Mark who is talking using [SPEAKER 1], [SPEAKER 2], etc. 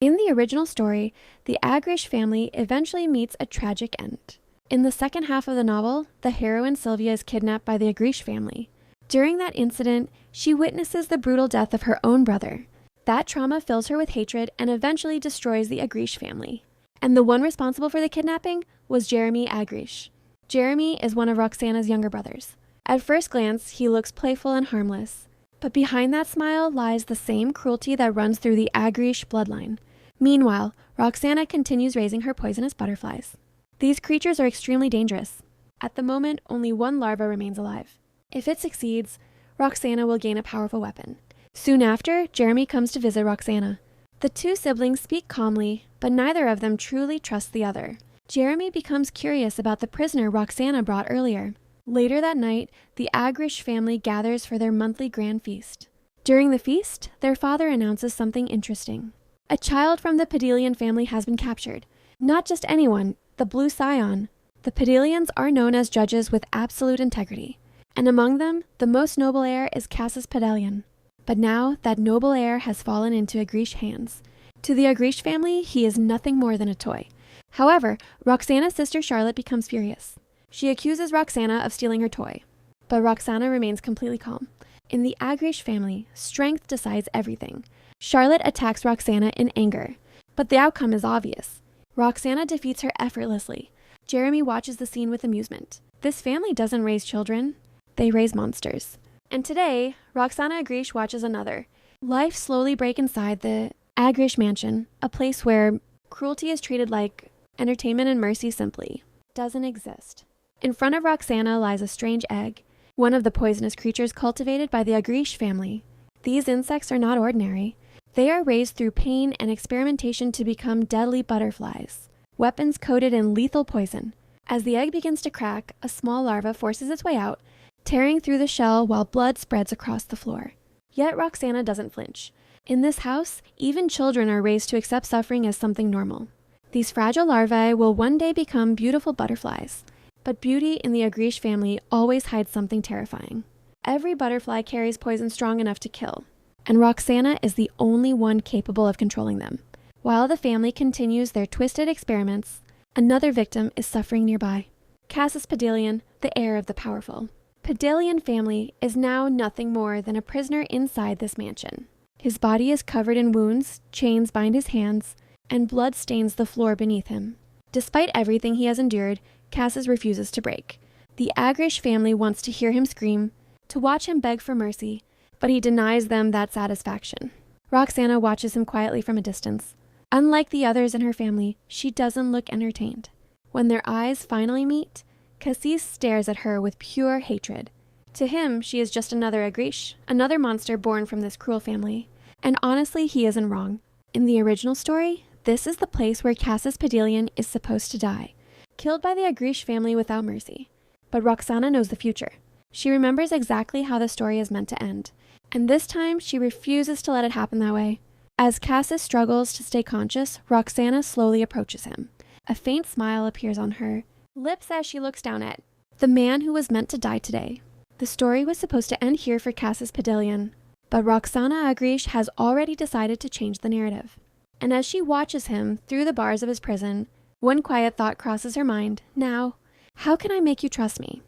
[SPEAKER 1] In the original story, the Agriche family eventually meets a tragic end. In the second half of the novel, the heroine Sylvia is kidnapped by the Agriche family. During that incident, she witnesses the brutal death of her own brother. That trauma fills her with hatred and eventually destroys the Agriche family. And the one responsible for the kidnapping was Jeremy Agriche. Jeremy is one of Roxana's younger brothers. At first glance, he looks playful and harmless. But behind that smile lies the same cruelty that runs through the Agriche bloodline. Meanwhile, Roxana continues raising her poisonous butterflies. These creatures are extremely dangerous. At the moment, only one larva remains alive. If it succeeds, Roxana will gain a powerful weapon. Soon after, Jeremy comes to visit Roxana. The two siblings speak calmly, but neither of them truly trusts the other. Jeremy becomes curious about the prisoner Roxana brought earlier. Later that night, the Agriche family gathers for their monthly grand feast. During the feast, their father announces something interesting. A child from the Pedelian family has been captured. Not just anyone, the Blue Scion. The Pedelians are known as judges with absolute integrity, and among them, the most noble heir is Cassus Pedelian. But now, that noble heir has fallen into Agriche hands. To the Agriche family, he is nothing more than a toy. However, Roxana's sister Charlotte becomes furious. She accuses Roxana of stealing her toy, but Roxana remains completely calm. In the Agriche family, strength decides everything. Charlotte attacks Roxana in anger, but the outcome is obvious. Roxana defeats her effortlessly. Jeremy watches the scene with amusement. This family doesn't raise children, they raise monsters. And today, Roxana Agriche watches another. Life slowly breaks inside the Agriche mansion, a place where cruelty is treated like entertainment and mercy simply doesn't exist. In front of Roxana lies a strange egg, one of the poisonous creatures cultivated by the Agriche family. These insects are not ordinary. They are raised through pain and experimentation to become deadly butterflies, weapons coated in lethal poison. As the egg begins to crack, a small larva forces its way out, tearing through the shell while blood spreads across the floor. Yet Roxana doesn't flinch. In this house, even children are raised to accept suffering as something normal. These fragile larvae will one day become beautiful butterflies. But beauty in the Agriche family always hides something terrifying. Every butterfly carries poison strong enough to kill, and Roxana is the only one capable of controlling them. While the family continues their twisted experiments, another victim is suffering nearby. Cassus Pedelian, the heir of the powerful. Pedelian family is now nothing more than a prisoner inside this mansion. His body is covered in wounds, chains bind his hands, and blood stains the floor beneath him. Despite everything he has endured, Cassus refuses to break. The Agriche family wants to hear him scream, to watch him beg for mercy, but he denies them that satisfaction. Roxana watches him quietly from a distance. Unlike the others in her family, she doesn't look entertained. When their eyes finally meet, Cassis stares at her with pure hatred. To him, she is just another Agriche, another monster born from this cruel family. And honestly, he isn't wrong. In the original story, this is the place where Cassus Pedelian is supposed to die, killed by the Agriche family without mercy. But Roxana knows the future. She remembers exactly how the story is meant to end, and this time she refuses to let it happen that way. As Cassus struggles to stay conscious, Roxana slowly approaches him. A faint smile appears on her lips as she looks down at the man who was meant to die today. The story was supposed to end here for Cassus Pedelian, but Roxana Agriche has already decided to change the narrative. And as she watches him through the bars of his prison, one quiet thought crosses her mind. Now, how can I make you trust me?